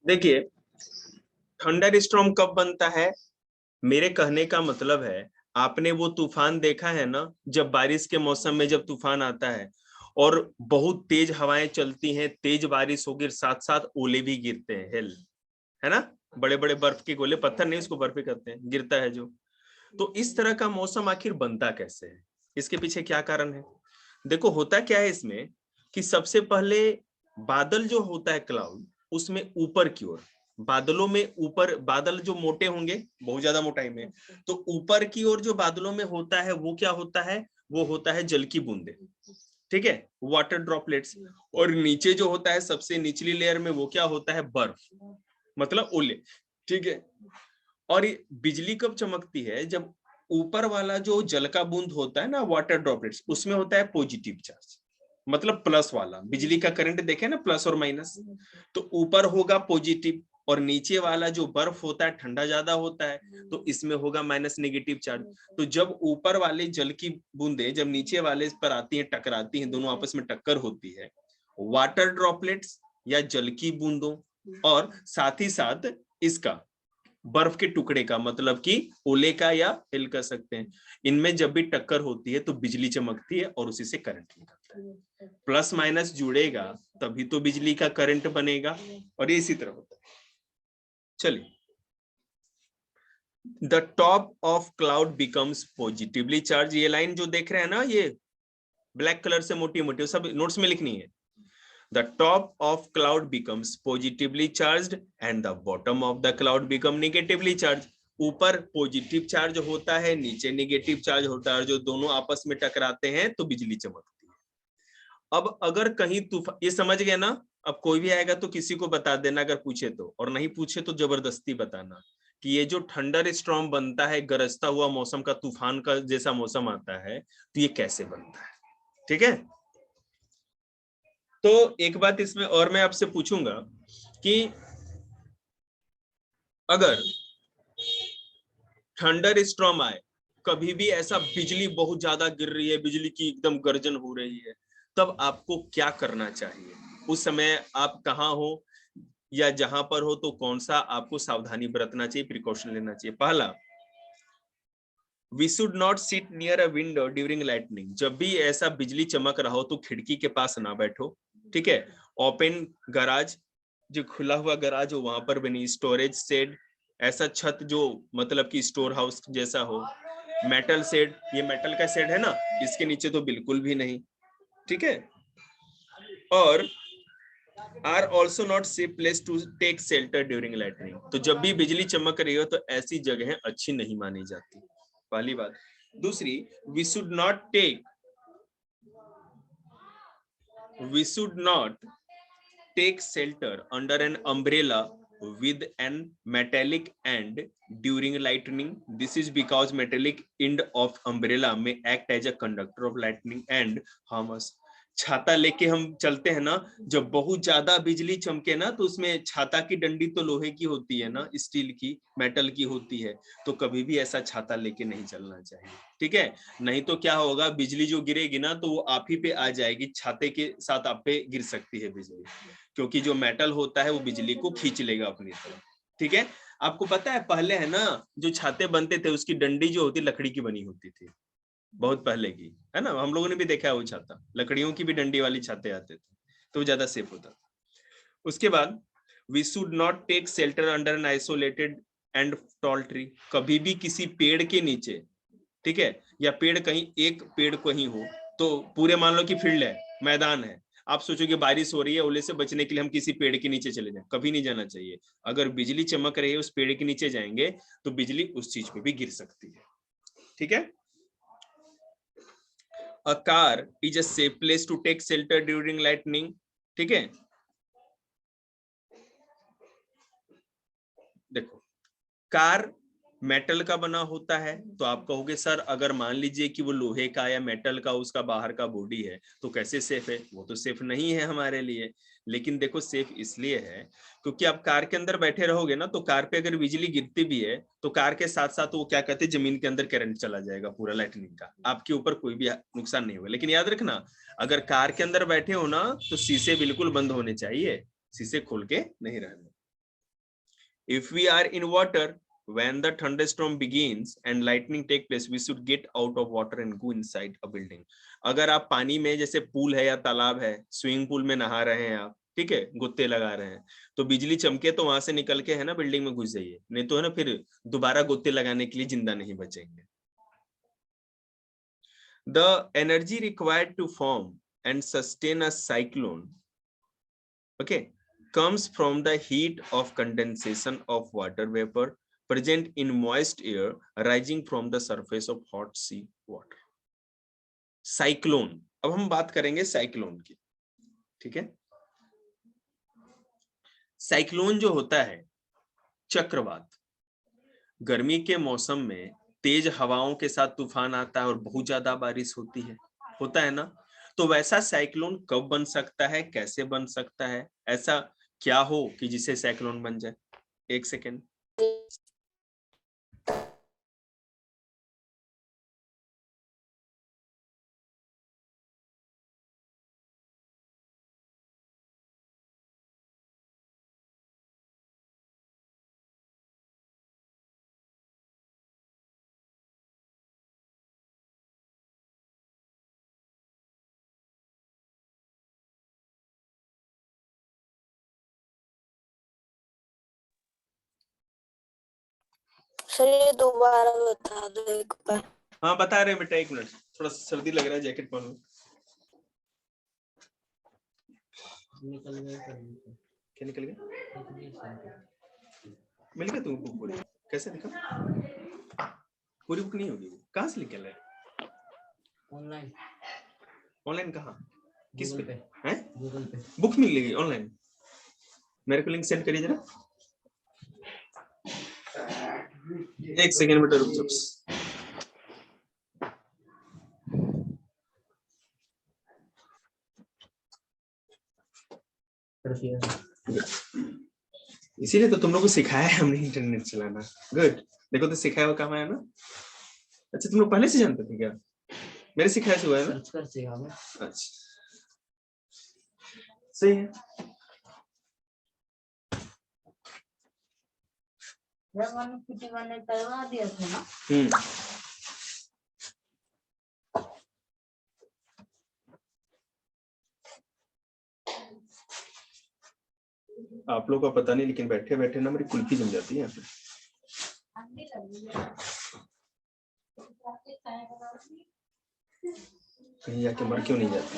देखिए, thunder storm कब बनता है? मेरे कहने का मतलब है, आपने वो तूफान देखा है ना, जब बारिश के मौसम में जब तूफान आता है और बहुत तेज हवाएं चलती हैं, तेज बारिश होगी, साथ साथ ओले भी गिरते हैं, हेल, है ना? बड़े बड़े बर्फ के गोले, पत्थर नहीं उसको बर्फ ही कहते हैं, गिरता है जो। तो इस तरह का मौसम आखिर बनता कैसे है? इसके पीछे क्या कारण है? देखो, होता क्या है इसमें कि सबसे पहले बादल जो होता है, क्लाउड, उसमें ऊपर की ओर, बादलों में ऊपर बादल जो मोटे होंगे बहुत ज्यादा मोटाई में, तो ऊपर की ओर जो बादलों में होता है वो क्या होता है? वो होता है जल की बूंदे, ठीक है, वाटर ड्रॉपलेट्स। और नीचे जो होता है सबसे निचली लेयर में, वो क्या होता है? बर्फ, मतलब ओले, ठीक है। और ये बिजली कब चमकती है? जब ऊपर वाला जो जल का बूंद होता है ना, वाटर ड्रॉपलेट्स, उसमें होता है पॉजिटिव चार्ज, मतलब प्लस वाला। बिजली का करंट देखे ना, प्लस और माइनस, तो ऊपर होगा पॉजिटिव और नीचे वाला जो बर्फ होता है ठंडा ज्यादा होता है, तो इसमें होगा माइनस नेगेटिव चार्ज। तो जब ऊपर वाले जल की बूंदें जब नीचे वाले पर आती हैं, टकराती हैं, दोनों आपस में टक्कर होती है, वाटर ड्रॉपलेट्स या जल की बूंदों और साथ ही साथ इसका बर्फ के टुकड़े का, मतलब कि ओले का या हिल कर सकते हैं, इनमें जब भी टक्कर होती है तो बिजली चमकती है और उसी से करंट निकलता है। प्लस माइनस जुड़ेगा तभी तो बिजली का करंट बनेगा, और ये इसी तरह होता है। चलिए, the top of cloud becomes positively charge, ये लाइन जो देख रहे हैं ना, ये ब्लैक कलर से मोटी मोटी, सब नोट्स में लिखनी है। The top of cloud becomes positively charged and the bottom of the cloud become negatively charged. ऊपर पॉजिटिव चार्ज होता है, नीचे नेगेटिव चार्ज होता है, और जो दोनों आपस में टकराते हैं तो बिजली चमकती है। अब अगर कहीं तूफान, ये समझ गए ना? अब कोई भी आएगा तो किसी को बता देना अगर पूछे तो, और नहीं पूछे तो जबरदस्ती बताना कि ये जो थंडर स्टॉर्म बनता है, गरजता हुआ मौसम का, तूफान का जैसा मौसम आता है, तो ये कैसे बनता है, ठीक है? तो एक बात इसमें और मैं आपसे पूछूंगा कि अगर थंडर स्टॉर्म आए, कभी भी ऐसा बिजली बहुत ज्यादा गिर रही है, बिजली की एकदम गर्जन हो रही है, तब आपको क्या करना चाहिए? उस समय आप कहाँ हो या जहां पर हो तो कौन सा आपको सावधानी बरतना चाहिए, प्रिकॉशन लेना चाहिए? पहला, we should not sit near a window during lightning, जब भी ऐसा बिजली चमक रहा हो तो खिड़की के पास ना बैठो, ठीक है। ओपन गराज, जो खुला हुआ गराज हो वहां पर बनी, स्टोरेज शेड, ऐसा छत जो मतलब कि स्टोर हाउस जैसा हो, मेटल शेड, ये मेटल का शेड है ना, इसके नीचे तो बिल्कुल भी नहीं, ठीक है। और are also not safe place to take shelter during lightning, तो जब भी बिजली चमक रही हो तो ऐसी जगह अच्छी नहीं मानी जाती, पहली बात। दूसरी, we should not take we should not take shelter under an umbrella with an metallic end during lightning. This is because metallic end of umbrella may act as a conductor of lightning and harm us. छाता लेके हम चलते हैं ना, जब बहुत ज्यादा बिजली चमके ना, तो उसमें छाता की डंडी तो लोहे की होती है ना, स्टील की, मेटल की होती है, तो कभी भी ऐसा छाता लेके नहीं चलना चाहिए, ठीक है। नहीं तो क्या होगा, बिजली जो गिरेगी ना तो वो आप ही पे आ जाएगी, छाते के साथ आप पे गिर सकती है बिजली, क्योंकि जो मेटल होता है वो बिजली को खींच लेगा अपनी तरफ, ठीक है। आपको पता है पहले है ना, जो छाते बनते थे उसकी डंडी जो होती लकड़ी की बनी होती थी, बहुत पहले की, है ना, हम लोगों ने भी देखा है वो छाता, लकड़ियों की भी डंडी वाली छाते आते थे, तो ज्यादा सेफ होता था। उसके बाद, we should not take shelter under an isolated and tall tree, कभी भी किसी पेड़ के नीचे, ठीक है, या पेड़ कहीं, एक पेड़ कहीं हो, तो पूरे मान लो कि फील्ड है, मैदान है, आप सोचो कि बारिश हो रही है, ओले से बचने के लिए हम किसी पेड़ के नीचे चले जाएं, कभी नहीं जाना चाहिए। अगर बिजली चमक रही है, उस पेड़ के नीचे जाएंगे तो बिजली उस चीज पे भी गिर सकती है, ठीक है। A car is a safe place to take shelter during lightning, ठीक है। देखो, कार मेटल का बना होता है, तो आप कहोगे सर अगर मान लीजिए कि वो लोहे का या मेटल का, उसका बाहर का बॉडी है, तो कैसे सेफ है? वो तो सेफ नहीं है हमारे लिए। लेकिन देखो, सेफ इसलिए है क्योंकि आप कार के अंदर बैठे रहोगे ना, तो कार पे अगर बिजली गिरती भी है तो कार के साथ साथ वो क्या कहते हैं, जमीन के अंदर करंट चला जाएगा पूरा लाइटनिंग का, आपके ऊपर कोई भी नुकसान नहीं होगा। लेकिन याद रखना, अगर कार के अंदर बैठे हो ना, तो शीशे बिल्कुल बंद होने चाहिए, शीशे खोल के नहीं रहने, If we are in water, when the thunderstorm begins and lightning take place, we should get out of water and go inside a building. अगर आप पानी में, जैसे पूल है या तालाब है, स्विमिंग पूल में नहा रहे हैं आप, ठीक है, गुत्ते लगा रहे हैं, तो बिजली चमके तो वहां से निकल के है ना बिल्डिंग में घुस जाइए, नहीं तो है ना फिर दोबारा गुत्ते लगाने के लिए जिंदा नहीं बचेंगे. The energy required to form and sustain a cyclone, okay, comes from the heat of condensation of water vapor present in moist air rising from the surface of hot sea water. Cyclone, अब हम बात करेंगे cyclone की, ठीक है. Cyclone जो होता है चक्रवात, गर्मी के मौसम में तेज हवाओं के साथ तूफान आता है और बहुत ज्यादा बारिश होती है, होता है ना. तो वैसा साइक्लोन कब बन सकता है, कैसे बन सकता है, ऐसा क्या हो कि जिसे साइक्लोन बन जाए. एक सेकेंड. सर ये दोबारा बता दो एक बार. हाँ बता रहे हैं बेटा, एक मिनट, थोड़ा सर्दी लग रहा है, जैकेट पहन लो. निकल गया क्या, निकल गया, मिल गया तुमको बुक पूरी, कैसे दिखा, पूरी बुक नहीं होगी, कहाँ से निकल रहा है, ऑनलाइन. ऑनलाइन कहाँ, किस पे है, गूगल पे बुक मिलेगी ऑनलाइन, मेरे को लिंक सेंड करिए जरा. एक सेकेंड बेटा रुक जाओ. इसीलिए तो तुम लोग को सिखाया है हमने इंटरनेट चलाना. गुड, देखो तो सिखाया हुआ काम है ना. अच्छा तुम लोग पहले से जानते थे क्या, मेरे सिखाया से हुआ है ना. सर्च कर सीखा मैं. अच्छा सही है. जब मैंने कुछ मैंने करवा दिया था ना. आप लोगों का पता नहीं, लेकिन बैठे बैठे ना मेरी कुल्फी जम जाती है यहाँ पे. कहीं जाके मर क्यों नहीं जाती.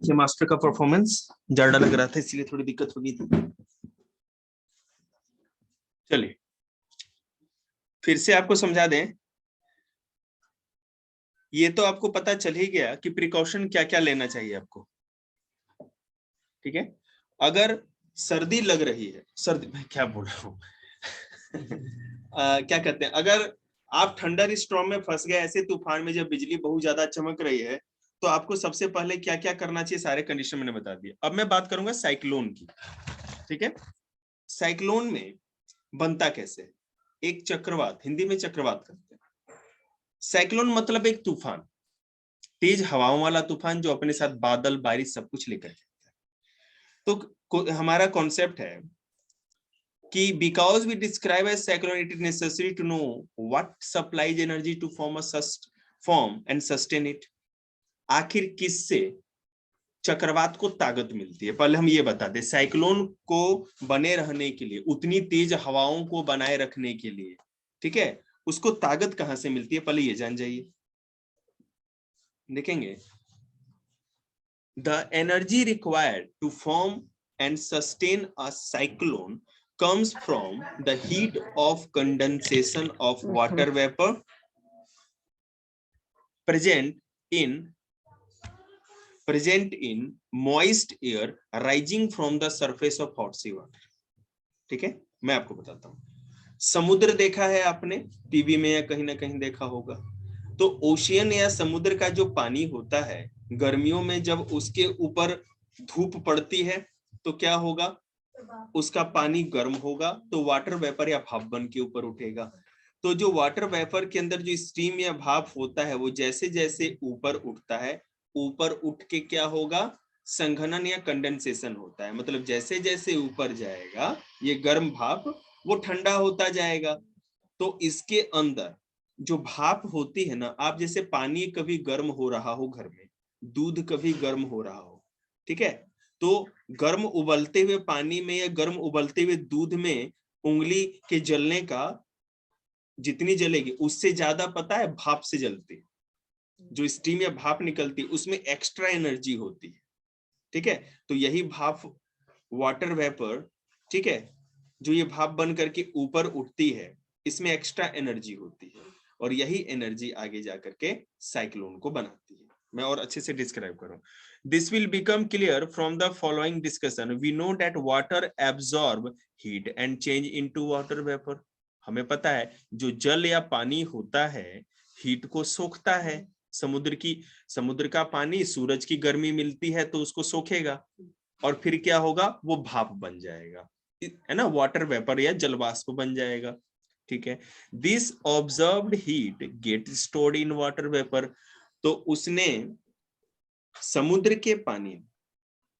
ये मास्टर का परफॉर्मेंस ज्यादा लग रहा था, इसलिए थोड़ी दिक्कत हो गई थी. चलिए फिर से आपको समझा दें. ये तो आपको पता चल ही गया कि प्रिकॉशन क्या क्या लेना चाहिए आपको, ठीक है. अगर सर्दी लग रही है, सर्दी मैं क्या बोल रहा हूँ क्या कहते हैं, अगर आप थंडर स्टॉर्म में फंस गए, ऐसे तूफान में जब बिजली बहुत ज्यादा चमक रही है, तो आपको सबसे पहले क्या क्या करना चाहिए, सारे कंडीशन मैंने बता दिए. अब मैं बात करूंगा साइक्लोन की, ठीक है. साइक्लोन में बनता कैसे, एक चक्रवात, हिंदी में चक्रवात करते हैं. साइक्लोन मतलब एक तूफान, तेज हवाओं वाला तूफान जो अपने साथ बादल बारिश सब कुछ लेकर आता है. तो हमारा कॉन्सेप्ट है कि because we describe as cyclone, it is necessary to know what supplies energy to form and sustain it. आखिर किससे चक्रवात को ताकत मिलती है, पहले हम ये बता दें. साइक्लोन को बने रहने के लिए, उतनी तेज हवाओं को बनाए रखने के लिए, ठीक है, उसको ताकत कहां से मिलती है, पहले ये जान जाइए. देखेंगे, the energy required to form and sustain a cyclone comes from the heat of condensation of water vapor present in moist air rising from the surface of hot sea water. ठीक है, मैं आपको बताता हूँ. समुद्र देखा है आपने टीवी में या कहीं ना कहीं देखा होगा, तो ओशियन या समुद्र का जो पानी होता है, गर्मियों में जब उसके ऊपर धूप पड़ती है तो क्या होगा, उसका पानी गर्म होगा, तो वाटर वेपर या भाप बन के ऊपर उठेगा. तो जो वाटर वेपर के अंदर जो स्टीम या भाप होता है वो जैसे जैसे ऊपर उठता है, ऊपर उठ के क्या होगा, संघनन या कंडेंसेशन होता है। मतलब जैसे जैसे ऊपर जाएगा ये गर्म भाप वो ठंडा होता जाएगा। तो इसके अंदर जो भाप होती है ना, आप जैसे पानी कभी गर्म हो रहा हो घर में, दूध कभी गर्म हो रहा हो, ठीक है, तो गर्म उबलते हुए पानी में या गर्म उबलते हुए दूध में उंगली के जलने का जितनी जलेगी उससे ज्यादा पता है भाप से जलती है। जो स्टीम या भाप निकलती है उसमें एक्स्ट्रा एनर्जी होती है, ठीक है। तो यही भाप वाटर वेपर, ठीक है, जो ये भाप बन करके ऊपर उठती है इसमें एक्स्ट्रा एनर्जी होती है और यही एनर्जी आगे जाकर के साइक्लोन को बनाती है। मैं और अच्छे से डिस्क्राइब करूं। This will become clear from the following discussion. We know that water absorb heat and change into water vapour. हमें पता है जो जल या पानी होता है हीट को सोखता है। समुद्र का पानी सूरज की गर्मी मिलती है तो उसको सोखेगा और फिर क्या होगा, वो भाप बन जाएगा, है ना, वाटर वेपर या जलवाष्प बन जाएगा, ठीक है। This observed heat get stored in water vapour. तो उसने समुद्र के पानी,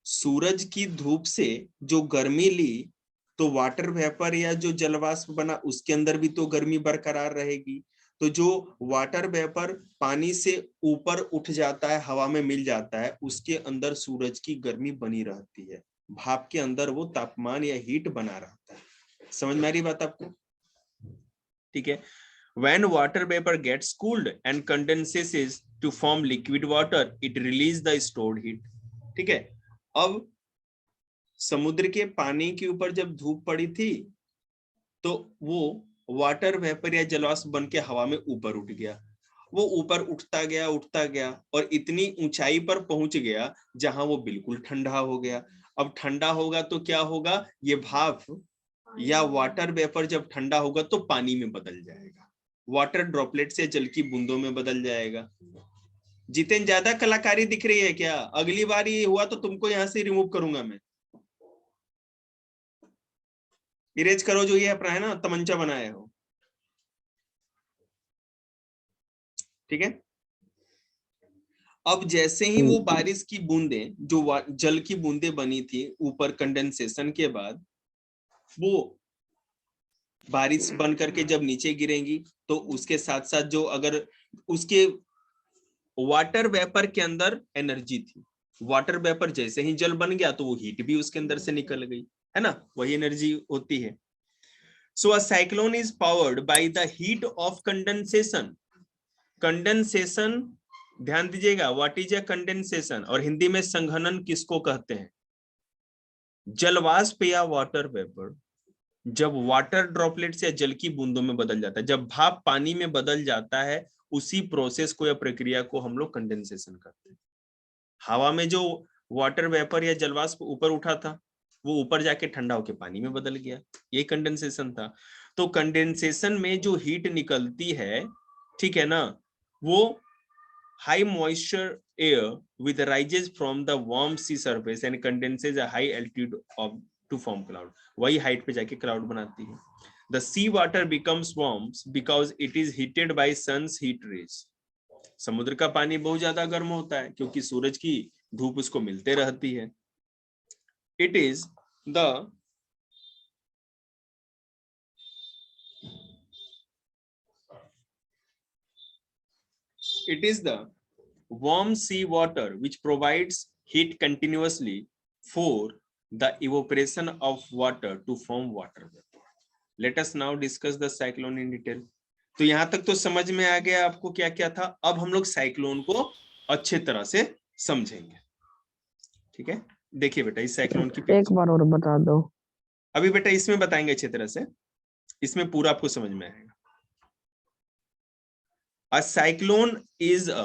सूरज की धूप से जो गर्मी ली तो वाटर वेपर या जो जलवाष्प बना उसके अंदर भी तो गर्मी बरकरार रहेगी। तो जो वाटर वेपर पानी से ऊपर उठ जाता है, हवा में मिल जाता है, उसके अंदर सूरज की गर्मी बनी रहती है, भाप के अंदर वो तापमान या हीट बना रहता है। समझ में आ रही बात आपको, ठीक है। When water vapor gets cooled and condenses to form liquid water, it releases the stored heat, ठीक है। अब समुद्र के पानी के ऊपर जब धूप पड़ी थी तो वो वाटर वेपर या जलवाष्प बन के हवा में ऊपर उठ गया। वो ऊपर उठता गया और इतनी ऊंचाई पर पहुंच गया जहां वो बिल्कुल ठंडा हो गया। अब ठंडा होगा तो क्या होगा, ये भाप या वाटर वेपर जब ठंडा होगा तो पानी में बदल जाएगा, वाटर ड्रॉपलेट से जल की बूंदों में बदल जाएगा। जितने ज्यादा कलाकारी दिख रही है क्या? अगली बार ये हुआ तो तुमको यहां से रिमूव करूंगा मैं। इरेज करो जो ये अपना है ना तमंचा बनाया हो, ठीक है। अब जैसे ही वो बारिश की बूंदें, जो जल की बूंदें बनी थी ऊपर कंडेंसेशन के बाद, वो बारिश बन करके जब नीचे गिरेंगी तो उसके साथ साथ जो अगर उसके वाटर वेपर के अंदर एनर्जी थी, वाटर वेपर जैसे ही जल बन गया तो वो हीट भी उसके अंदर से निकल गई, है ना, वही एनर्जी होती है। So a cyclone is powered by the heat of condensation. Condensation, ध्यान दीजिएगा, व्हाट इज अ कंडेंसेशन, और हिंदी में संघनन किसको कहते हैं? जलवाष्प या वाटर वेपर जब वाटर ड्रॉपलेट्स या जल की बूंदों में बदल जाता है, जब भाप पानी में बदल जाता है, उसी प्रोसेस को या प्रक्रिया को हम लोग कंडेंसेशन करते हैं। हवा में जो वाटर वेपर या जलवाष्प ऊपर उठा था वो ऊपर जाके ठंडा होकर पानी में बदल गया, ये कंडेंसेशन था। तो कंडेंसेशन में जो हीट निकलती है, ठीक है ना, वो high moisture air with rises from the warm sea surface and condenses a high altitude of to form cloud. वही हाइट पे जाके क्लाउड बनाती है। The sea water becomes warm because it is heated by sun's heat rays. समुद्र का पानी बहुत ज्यादा गर्म होता है क्योंकि सूरज की धूप उसको मिलते रहती है। It is the warm sea water which provides heat continuously for the evaporation of water to form water vapor. Let us now discuss the cyclone in detail. तो यहां तक तो समझ में आ गया आपको क्या क्या था। अब हम लोग साइक्लोन को अच्छे तरह से समझेंगे, ठीक है। देखिए बेटा इस साइक्लोन की एक बार और बता दो। अभी बेटा इसमें बताएंगे अच्छे तरह से, इसमें पूरा आपको समझ में आएगा। A cyclone is a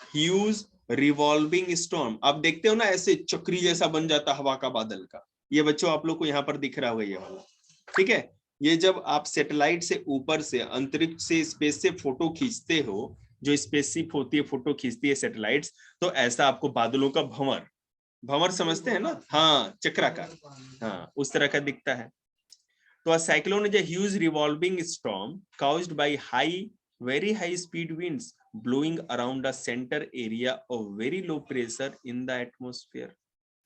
huge revolving storm. आप देखते हो ना ऐसे चक्री जैसा बन जाता हवा का बादल का, ये बच्चों आप लोग को यहाँ पर दिख रहा होगा ये वाला, ठीक है। ये जब आप सैटेलाइट से ऊपर से अंतरिक्ष से स्पेस से फोटो खींचते हो, जो स्पेसशिप होती है फोटो खींचती है सैटेलाइट्स, तो ऐसा आपको बादलों का भंवर समझते हैं ना, हाँ चक्राकार, हाँ उस तरह का दिखता है। तो a cyclone is a huge revolving storm caused by very high speed winds blowing around a center area of very low pressure in the atmosphere.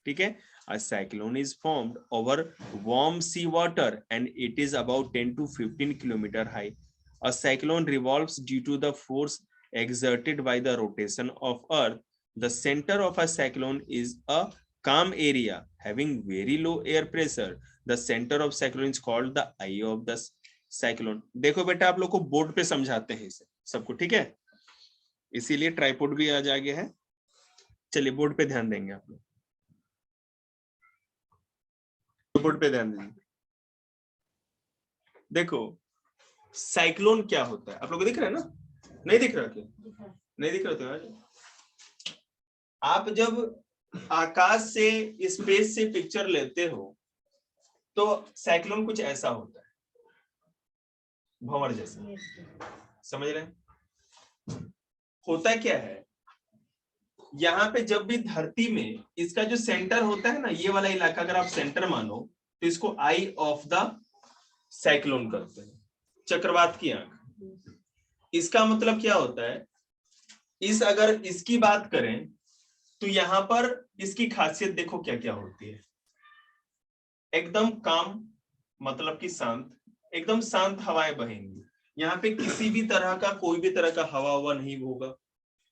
ठीक है, a cyclone is formed over warm sea water and it is about 10 to 15 kilometer high. A cyclone revolves due to the force exerted by the rotation of earth. The center of a cyclone is a calm area having very low air pressure. The center of cyclone is called the eye of the cyclone. देखो बेटा, आप लोग को board पे समझाते हैं इसे सबको, ठीक है, इसीलिए ट्राइपॉड भी आज आ गया है। चलिए बोर्ड पे ध्यान देंगे आप लोग, बोर्ड पे ध्यान देंगे। देखो साइक्लोन क्या होता है, आप लोग को दिख रहा है ना? नहीं दिख रहा क्या? नहीं दिख रहा था? आप जब आकाश से, स्पेस से पिक्चर लेते हो तो साइक्लोन कुछ ऐसा होता है, भंवर जैसा, समझ रहे हैं? होता क्या है, यहाँ पे जब भी धरती में इसका जो सेंटर होता है ना, ये वाला इलाका अगर आप सेंटर मानो तो इसको आई ऑफ द साइक्लोन करते हैं, चक्रवात की आंख। इसका मतलब क्या होता है, अगर इसकी बात करें तो यहाँ पर इसकी खासियत देखो क्या क्या होती है। एकदम काम, मतलब कि शांत, एकदम शांत हवाएं बहेंगी। यहाँ पे किसी भी तरह का, कोई भी तरह का हवा हुआ नहीं होगा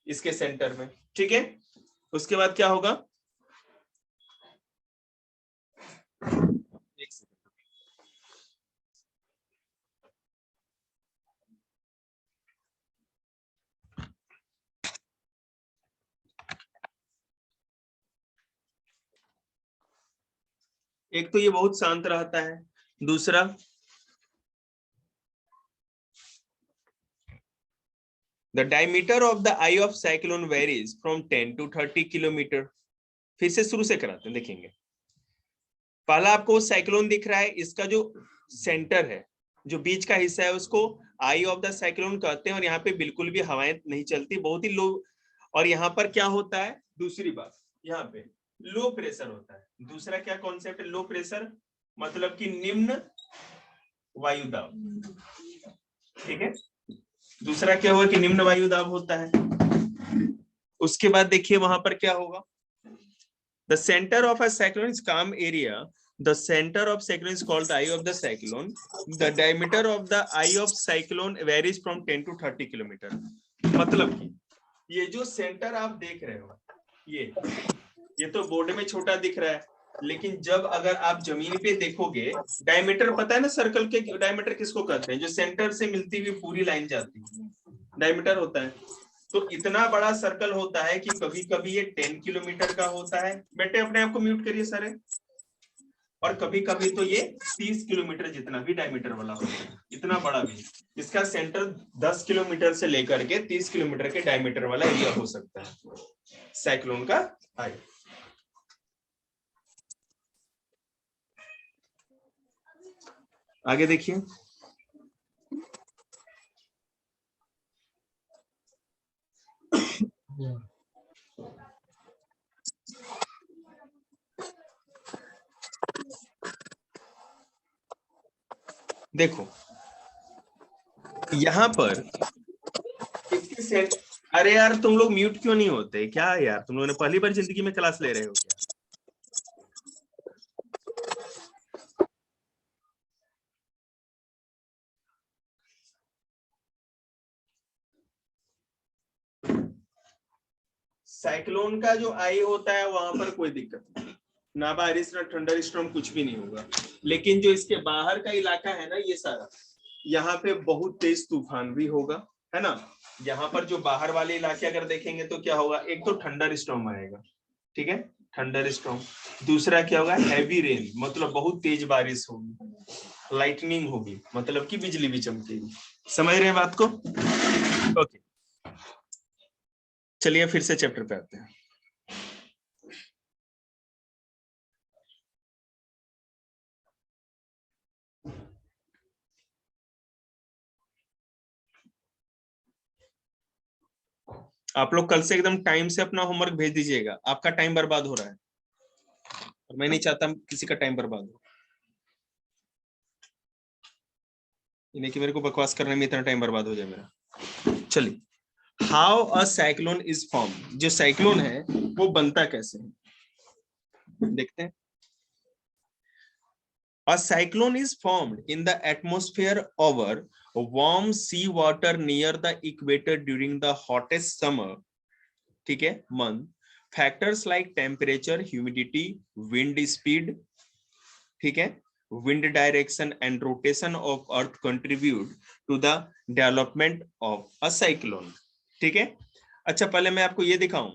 इसके सेंटर में, ठीक है। उसके बाद क्या होगा, एक सेकंड, एक तो ये बहुत शांत रहता है, दूसरा the diameter of the eye of cyclone varies from 10 to 30 kilometre. फिर से शुरू से कराते हैं, देखेंगे। पहला आपको साइक्लोन दिख रहा है, इसका जो सेंटर है, जो बीच का हिस्सा है, उसको आई ऑफ द साइक्लोन कहते हैं। और यहाँ पे बिल्कुल भी हवाएं नहीं चलती, बहुत ही लो। और यहाँ पर क्या होता है, दूसरी बात, यहाँ पे लो प्रेशर होता है। दूसरा क्या कॉन्सेप्ट है, लो प्रेशर मतलब कि निम्न वायुदाब, ठीक है। दूसरा क्या हुआ कि निम्न वायुदाब होता है। उसके बाद देखिए वहां पर क्या होगा, the centre of a cyclone is calm area, the centre of cyclone is called the eye of the cyclone, the diameter of the eye of cyclone varies from 10 to 30 kilometre. मतलब कि ये जो सेंटर आप देख रहे हो, ये तो बोर्ड में छोटा दिख रहा है, लेकिन जब अगर आप जमीन पे देखोगे, डायमीटर पता है ना, सर्कल के डायमीटर किसको कहते हैं, जो सेंटर से मिलती हुई पूरी लाइन जाती है, डायमीटर होता है। तो इतना बड़ा सर्कल होता है कि कभी कभी ये 10 किलोमीटर का होता है, बेटे अपने आप को म्यूट करिए सारे, और कभी कभी तो ये 30 किलोमीटर जितना भी डायमीटर वाला होता है, इतना बड़ा भी। इसका सेंटर 10 किलोमीटर से लेकर के 30 किलोमीटर के डायमीटर वाला एरिया हो सकता है साइक्लोन का आई। आगे देखिए, देखो यहां पर इसके सेंट, अरे यार तुम लोग म्यूट क्यों नहीं होते क्या यार, तुम लोगों ने पहली बार जिंदगी में क्लास ले रहे हो क्या? साइक्लोन का जो आई होता है वहां पर कोई दिक्कत नहीं, ना बारिश ना थंडर स्टॉर्म, कुछ भी नहीं होगा। लेकिन जो इसके बाहर का इलाका है ना, ये सारा, यहाँ पे बहुत तेज तूफान भी होगा, है ना। यहाँ पर जो बाहर वाले इलाके अगर देखेंगे तो क्या होगा, एक तो थंडर स्टॉर्म आएगा, ठीक है, थंडर स्टॉर्म। दूसरा क्या होगा, हैवी रेन, मतलब बहुत तेज बारिश होगी, लाइटनिंग होगी, मतलब कि बिजली भी चमकेगी। समझ रहे हैं बात को? ओके, चलिए फिर से चैप्टर पे आते हैं। आप लोग कल से एकदम टाइम से अपना होमवर्क भेज दीजिएगा, आपका टाइम बर्बाद हो रहा है और मैं नहीं चाहता किसी का टाइम बर्बाद हो। इन्हें कि मेरे को बकवास करने में इतना टाइम बर्बाद हो जाए मेरा। चलिए, how a cyclone is form, जो साइक्लोन है वो बनता कैसे है देखते हैं। A cyclone is formed in the atmosphere over warm sea water near the equator during the hottest summer, ठीक है, month. Factors like temperature, humidity, wind speed, ठीक है, wind direction and rotation of earth contribute to the development of a cyclone, ठीक है। अच्छा, पहले मैं आपको ये दिखाऊं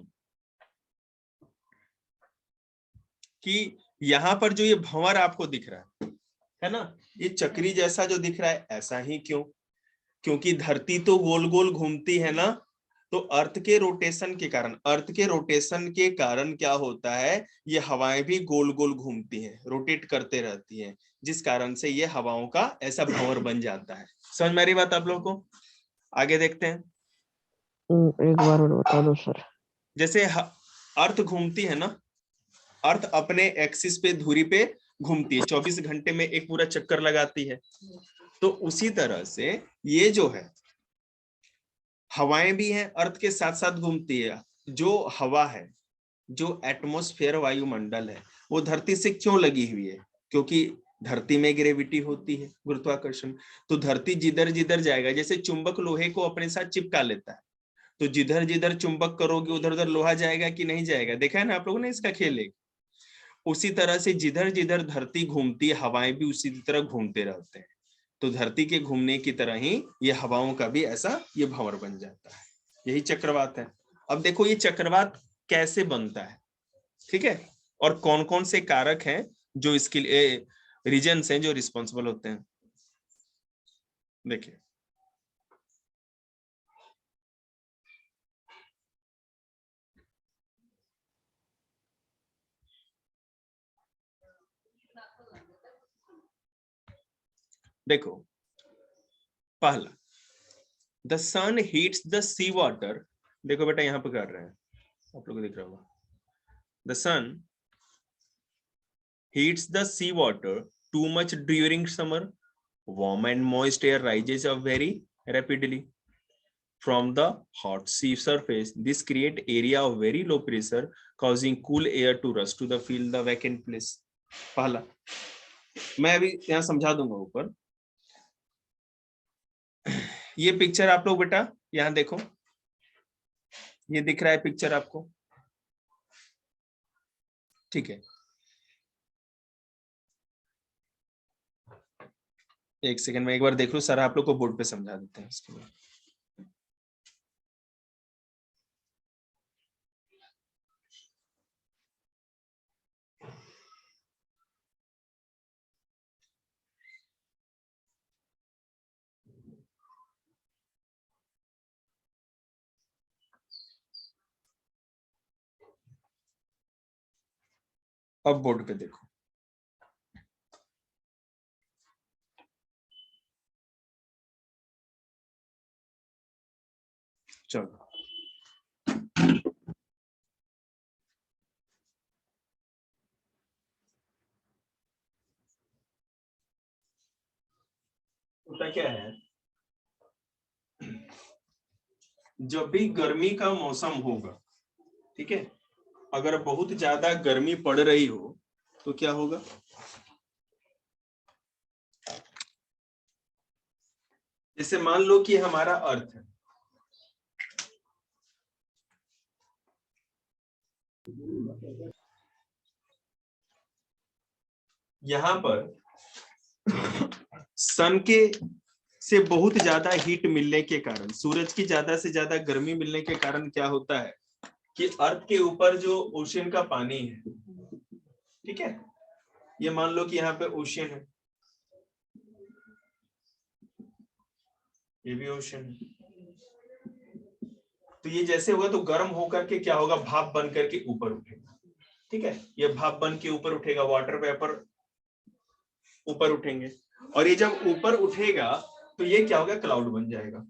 कि यहां पर जो ये भंवर आपको दिख रहा है ना, ये चक्री जैसा जो दिख रहा है, ऐसा ही क्यों? क्योंकि धरती तो गोल गोल घूमती है ना, तो अर्थ के रोटेशन के कारण क्या होता है, ये हवाएं भी गोल गोल घूमती हैं, रोटेट करते रहती हैं, जिस कारण से ये हवाओं का ऐसा भंवर बन जाता है। समझ में आ रही बात आप लोगों को? आगे देखते हैं। एक बार और बता दो सर। जैसे अर्थ घूमती है ना, अर्थ अपने एक्सिस पे, धुरी पे घूमती है, 24 घंटे में एक पूरा चक्कर लगाती है, तो उसी तरह से ये जो है हवाएं भी हैं, अर्थ के साथ साथ घूमती है। जो हवा है, जो एटमॉस्फेयर वायुमंडल है, वो धरती से क्यों लगी हुई है? क्योंकि धरती में ग्रेविटी होती है, गुरुत्वाकर्षण। तो धरती जिधर जिधर जाएगा, जैसे चुंबक लोहे को अपने साथ चिपका लेता है, तो जिधर जिधर चुंबक करोगे उधर उधर लोहा जाएगा कि नहीं जाएगा? देखा है ना आप लोगों ने इसका खेल एक। उसी तरह से जिधर जिधर धरती घूमती है, हवाएं भी उसी तरह घूमते रहते हैं। तो धरती के घूमने की तरह ही ये हवाओं का भी ऐसा ये भंवर बन जाता है, यही चक्रवात है। अब देखो ये चक्रवात कैसे बनता है, ठीक है, और कौन कौन से कारक हैं जो इसके लिए, रीजन्स हैं जो रिस्पॉन्सिबल होते हैं। देखिए, देखो, पहला, the sun heats the sea water. देखो बेटा यहां पर कर रहे हैं, आप लोग को दिख रहा होगा, the sun heats the sea water too much during summer. Warm and moist air rises up very rapidly from the hot sea surface. This create area of very low pressure, causing cool air to rush to the fill the vacant place. पहला, मैं अभी यहाँ समझा दूंगा ऊपर। ये picture आप लोग बेटा यहाँ देखो, ये दिख रहा है पिक्चर आपको, ठीक है। एक सेकंड में एक बार देख लो, सर आप लोग को बोर्ड पे समझा देते हैं इसके बाद। अब बोर्ड पे देखो, चलो होता क्या है, जब भी गर्मी का मौसम होगा, ठीक है, अगर बहुत ज्यादा गर्मी पड़ रही हो तो क्या होगा, जैसे मान लो कि हमारा अर्थ है, यहां पर सन के से बहुत ज्यादा हीट मिलने के कारण, सूरज की ज्यादा से ज्यादा गर्मी मिलने के कारण क्या होता है कि अर्थ के ऊपर जो ओशियन का पानी है, ठीक है, ये मान लो कि यहाँ पे ओशियन है, ये भी ओशियन है, तो ये जैसे होगा तो गर्म होकर के क्या होगा, भाप बन करके ऊपर उठेगा, ठीक है, ये भाप बन के ऊपर उठेगा, वाटर वेपर ऊपर उठेंगे, और ये जब ऊपर उठेगा तो ये क्या होगा, क्लाउड बन जाएगा,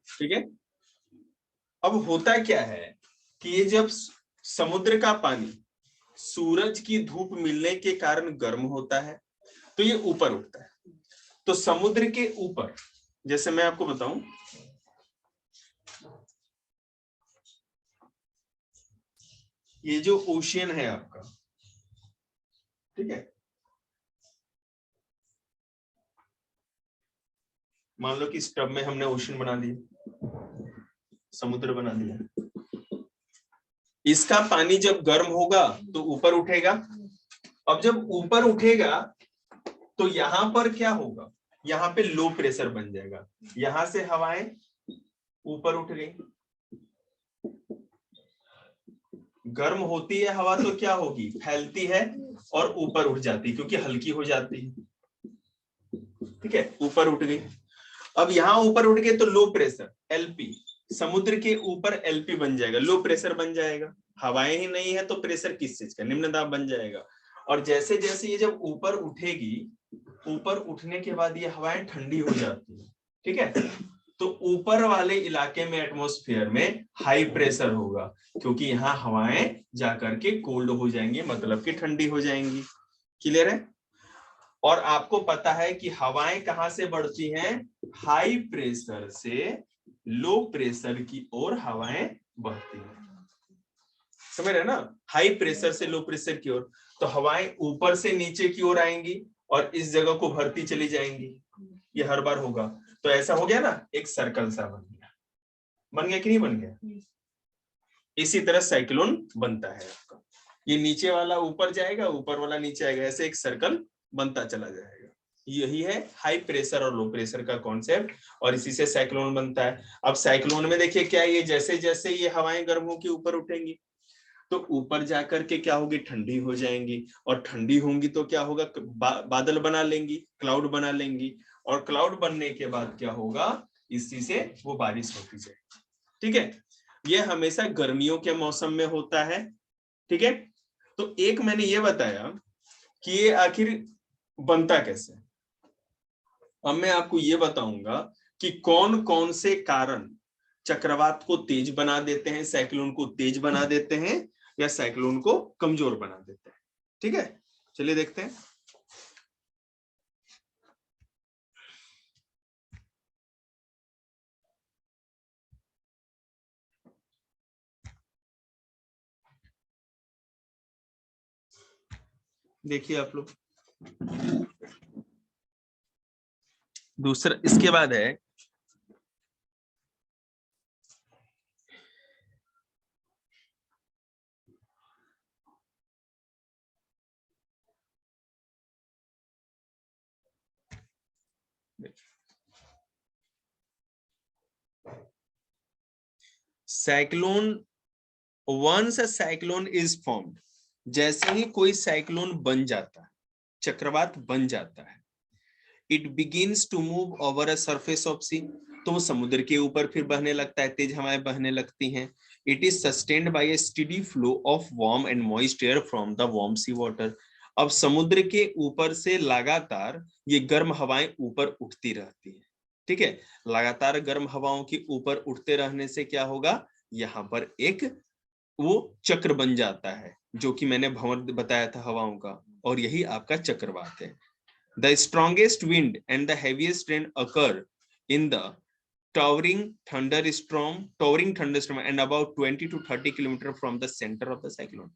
ठीक है। अब होता क्या है कि ये जब समुद्र का पानी सूरज की धूप मिलने के कारण गर्म होता है, तो ये ऊपर उठता है। तो समुद्र के ऊपर, जैसे मैं आपको बताऊं, ये जो ओशियन है आपका, ठीक है, मान लो कि इस टब में हमने ओशियन बना दिया, समुद्र बना दिया। इसका पानी जब गर्म होगा तो ऊपर उठेगा। अब जब ऊपर उठेगा तो यहां पर क्या होगा, यहां पे लो प्रेशर बन जाएगा, यहां से हवाएं ऊपर उठ गई। गर्म होती है हवा तो क्या होगी, फैलती है और ऊपर उठ जाती है, क्योंकि हल्की हो जाती है, ठीक है, ऊपर उठ गई। अब यहां ऊपर उठ गए तो लो प्रेशर एलपी, समुद्र के ऊपर एलपी बन जाएगा, लो प्रेशर बन जाएगा। हवाएं ही नहीं है तो प्रेशर किस चीज का, निम्न दाब बन जाएगा। और जैसे जैसे ये जब ऊपर उठेगी, ऊपर उठने के बाद ये हवाएं ठंडी हो जाती है, ठीक है। तो ऊपर वाले इलाके में एटमॉस्फेयर में हाई प्रेशर होगा, क्योंकि यहाँ हवाएं जाकर के कोल्ड हो जाएंगी, मतलब कि ठंडी हो जाएंगी। क्लियर है। और आपको पता है कि हवाएं कहां से बढ़ती हैं, हाई प्रेशर से लो प्रेशर की ओर हवाएं बढ़ती हैं, समझ रहे ना, हाई प्रेशर से लो प्रेशर की ओर। तो हवाएं ऊपर से नीचे की ओर आएंगी और इस जगह को भरती चली जाएंगी, ये हर बार होगा। तो ऐसा हो गया ना, एक सर्कल सा बन गया कि नहीं बन गया। इसी तरह साइक्लोन बनता है आपका, ये नीचे वाला ऊपर जाएगा, ऊपर वाला नीचे आएगा, ऐसे एक सर्कल बनता चला जाएगा। यही है हाई प्रेशर और लो प्रेशर का कॉन्सेप्ट, और इसी से साइक्लोन बनता है। अब साइक्लोन में देखिए क्या, ये जैसे जैसे ये हवाएं गर्म होकर ऊपर उठेंगी तो ऊपर जाकर के क्या होगी, ठंडी हो जाएंगी, और ठंडी होंगी तो क्या होगा, बादल बना लेंगी, क्लाउड बना लेंगी, और क्लाउड बनने के बाद क्या होगा, इसी से वो बारिश होती जाएगी, ठीक है। ये हमेशा गर्मियों के मौसम में होता है, ठीक है। तो एक मैंने ये बताया कि ये आखिर बनता कैसे। अब मैं आपको ये बताऊंगा कि कौन कौन से कारण चक्रवात को तेज बना देते हैं, साइक्लोन को तेज बना देते हैं, या साइक्लोन को कमजोर बना देते हैं, ठीक है। चलिए देखते हैं। देखिए आप लोग, दूसरा इसके बाद है cyclone. Once a cyclone is formed, जैसे ही कोई साइक्लोन बन जाता है, चक्रवात बन जाता है, it begins to move over a surface of sea, तो वो समुद्र के ऊपर फिर बहने लगता है, तेज हवाएं बहने लगती हैं। It is sustained by a steady flow of warm and moist air from the warm sea water. अब समुद्र के ऊपर से लगातार ये गर्म हवाएं ऊपर उठती रहती है, ठीक है। लगातार गर्म हवाओं के ऊपर उठते रहने से क्या होगा, यहाँ पर एक वो चक्र बन जाता है, जो कि मैंने भंवर बताया था हवाओं का, और यही आपका चक्रवात है। The strongest wind and the heaviest rain occur in the towering thunderstorm and about 20 to 30 kilometer from the center of the cyclone.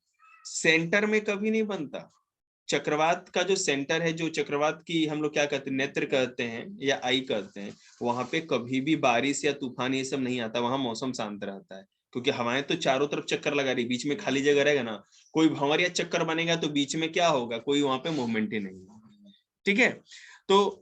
Centre में कभी नहीं बनता। चक्रवात का जो सेंटर है, जो चक्रवात की हम लोग क्या कहते हैं, नेत्र कहते हैं या आई कहते हैं, वहां पे कभी भी बारिश या तूफान ये सब नहीं आता, वहां मौसम शांत रहता है, क्योंकि हवाएं तो चारों तरफ चक्कर लगा रही, बीच में खाली जगह रहेगा ना, कोई भंवर या चक्कर बनेगा तो बीच में क्या होगा, कोई वहां पे मूवमेंट ही नहीं होगा, ठीक है। तो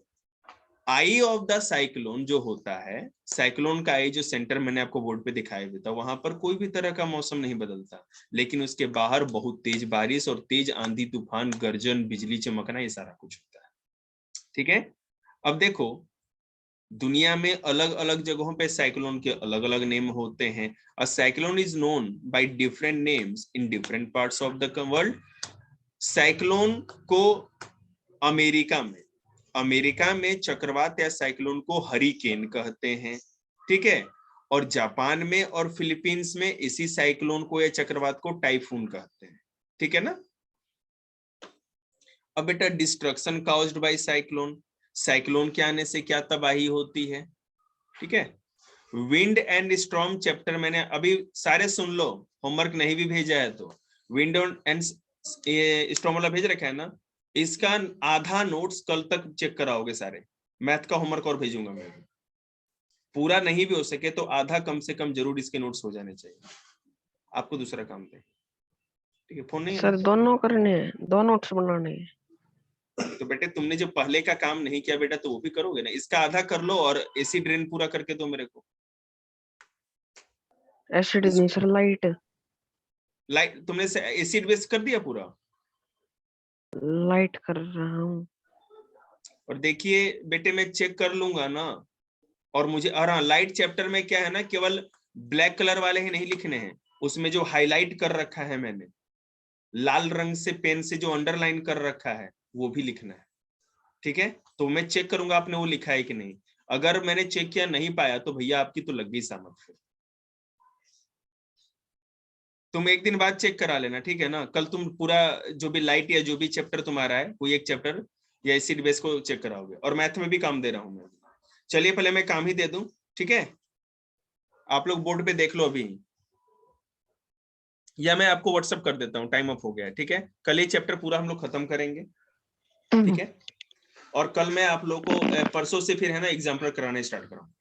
आई ऑफ द साइक्लोन जो होता है, साइक्लोन का आई जो सेंटर मैंने आपको बोर्ड पे दिखाया भी था, वहां पर कोई भी तरह का मौसम नहीं बदलता, लेकिन उसके बाहर बहुत तेज बारिश और तेज आंधी तूफान, गर्जन, बिजली चमकना, ये सारा कुछ होता है, ठीक है। अब देखो, दुनिया में अलग अलग जगहों पे साइक्लोन के अलग अलग नेम होते हैं। अ cyclone is known by different names in different parts of the world. Cyclone को अमेरिका में चक्रवात या साइक्लोन को हरिकेन कहते हैं, ठीक है। और जापान में और फिलीपींस में इसी साइक्लोन को या चक्रवात को टाइफून कहते हैं, ठीक है ना। अब बेटा destruction caused bye cyclone, cyclone के आने से क्या तबाही होती है, ठीक है। विंड एंड स्टॉर्म चैप्टर मैंने अभी सारे सुन लो, होमवर्क नहीं भी भेजा है तो विंड एंड स्टॉर्म वाला भेज रखा है ना, इसका आधा नोट्स कल तक चेक कराओगे सारे, मैथ का होमवर्क और भेजूंगा मैं, पूरा नहीं भी हो सके तो आधा कम से कम जरूर इसके नोट्स हो जाने चाहिए। आपको दूसरा काम दे, ठीक है। फोन नहीं सर दोनों करने हैं, दो नोट्स बनाने हैं। तो बेटे तुमने जो पहले का काम नहीं किया बेटा तो वो भी करोगे ना, इसका आधा कर लो और एसिड रेन पूरा करके दो मेरे को। एसिड नहीं सर, लाइट लाइट तुमने एसिड बेस कर दिया पूरा, लाइट कर रहा हूँ। और देखिए बेटे मैं चेक कर लूंगा ना, और मुझे और हाँ लाइट चैप्टर में क्या है ना, केवल ब्लैक कलर वाले ही नहीं लिखने हैं, उसमें जो हाईलाइट कर रखा है मैंने लाल रंग से पेन से जो अंडरलाइन कर रखा है वो भी लिखना है, ठीक है। तो मैं चेक करूंगा आपने वो लिखा है कि नहीं, अगर मैंने चेक किया नहीं पाया तो भैया आपकी तो लग गई सामत, फिर तुम एक दिन बाद चेक करा लेना, ठीक है ना। कल तुम पूरा जो भी लाइट या जो भी चैप्टर तुम्हारा है कोई एक चैप्टर या एसिड बेस को चेक कराओगे, और मैथ में भी काम दे रहा हूं मैं। चलिए पहले मैं काम ही दे दूं, ठीक है। आप लोग बोर्ड पे देख लो अभी, या मैं आपको व्हाट्सएप कर देता हूँ, टाइम अप हो गया है, ठीक है। कल ये चैप्टर पूरा हम लोग खत्म करेंगे, ठीक है। और कल मैं आप लोगों को परसों से फिर है ना एग्जाम्पल कराने स्टार्ट कराऊंगा।